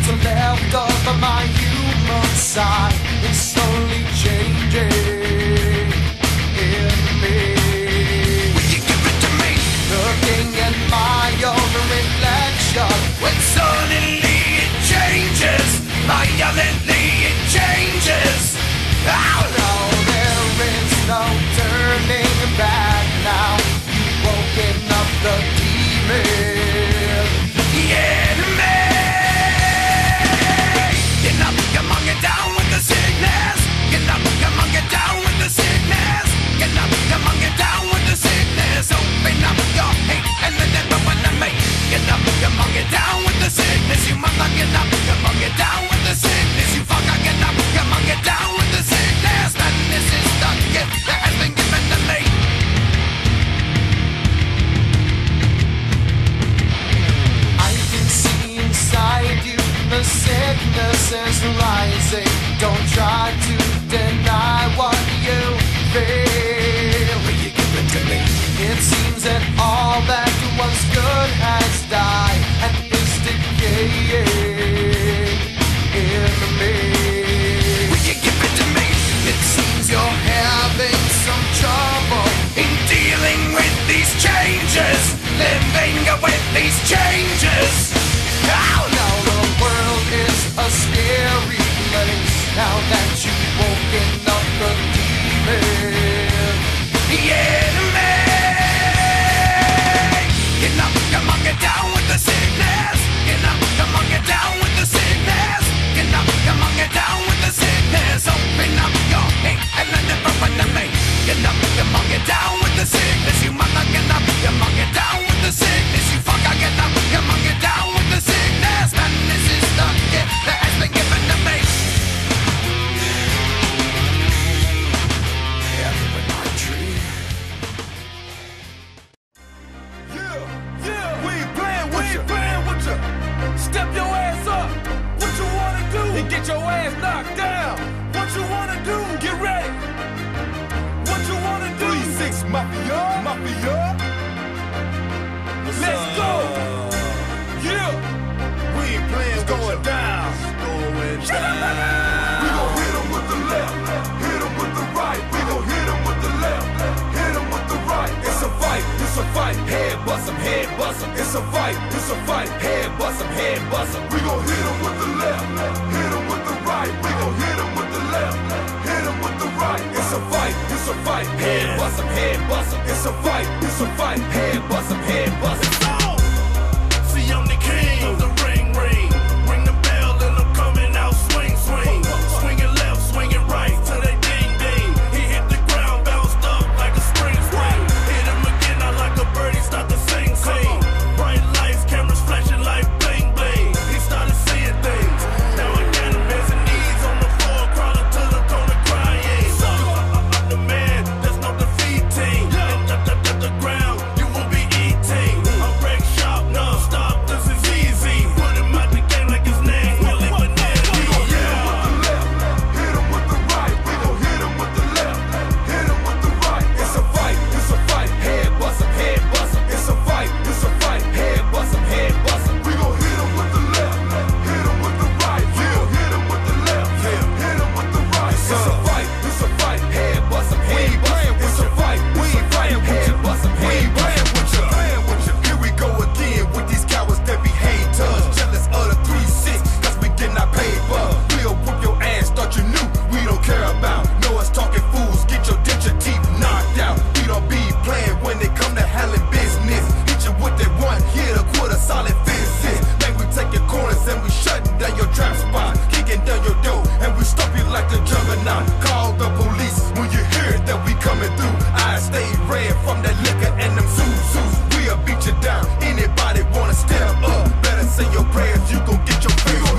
what's left of my human side is slowly changing in me. Will you give it to me? Looking at my own reflection, when suddenly it changes, violently it changes. Oh no, there is no turning back now. You've woken up the demon, the enemy. Get up, come on, get down with the sickness. Get up, come on, get down with the sickness. Get up, come on, get down with the sickness. Open up your hate and let everyone to me. Get up, come on, get down with the sickness. You mother, get up, come on, get down with the sickness. You fucker, get up, come on, get down with the sickness. Madness is the gift that has been given to me. I can see inside you, the sickness is rising. Don't try to deny what you feel. Will you give it to me? It seems that all that was good has died and is decaying in me. Will you give it to me? It seems you're having some trouble in dealing with these changes, living with these changes. Oh no, the world is a scary place now that you've woken up the demon, the enemy. Get up, come on, get down with the sickness. Get up, come on, get down with the sickness. Get up, come on, get down with the sickness. Open up your hate and let it run to me. Get up, come on, get down with the sickness. You mother, get up, come on, get down with the sickness. You fucker, get up, come on, get down with the sickness. Man, this is the gift that has been given to me. Yeah, with my tree. We ain't playing with you. Step your ass up. What you wanna do? And get your ass knocked down. What you wanna do? Get ready. What you wanna do? 3-6 Mafia. Let's go. Yeah. We ain't playing. It's going down. We gon' hit 'em with the left, hit 'em with the right. We gon' hit 'em with the left, hit 'em with the right. It's a fight, head bust 'em, head bust 'em. It's a fight, head bust 'em, head bust 'em. We gon' hit 'em with the left, hit 'em with the right. We gon' hit 'em with the left, hit 'em with the right. It's a fight, head bust 'em, head bust 'em. It's a fight, head bust 'em, head bust 'em. See, I'm the king of the ring. Ring the bell and I'm coming out swing. Swinging left, swinging right till they ding. He hit the ground, bounced up like a spring. Hit him again, I like a birdie, start to sing. Bright lights, cameras flashing like bling. He started seeing things. Now I got him as his knees on the floor, crawling to the corner crying. I'm the man, there's no defeating. And the ground, you will be eating. I'm wreck shop, non-stop, this is easy. Put him out the game like his name, Willie Benetti. We gon' hit him with the left, hit him with the right. We gon' hit him with the left, hit him with the right. It's a fight, head bust 'em, head bust 'em. It's a fight, head bust 'em, head bust 'em. We gon' hit him with the left, hit him with the right. We gon' hit him with the left, hit him with the right. It's a fight, head bust 'em, head bust 'em. It's a fight, head bust 'em, head bust 'em. Here we go again with these cowards that be haters, jealous of the 3-6, 'cause we get our paper. We'll whoop your ass, thought you knew we don't care about. No one's talking fools, get your teeth knocked out. We don't be playing when they come to handling business. Hit you with that one hit, a quarter solid fences. Then we take your corners and we shutting down your trap spot, kicking down your door and we stop you like the juggernaut. Call the police when you hear that we coming through. Eyes stay red from that liquor and them zoos. We'll beat you down. Anybody wanna step up? Better say your prayers, you gon' get your face.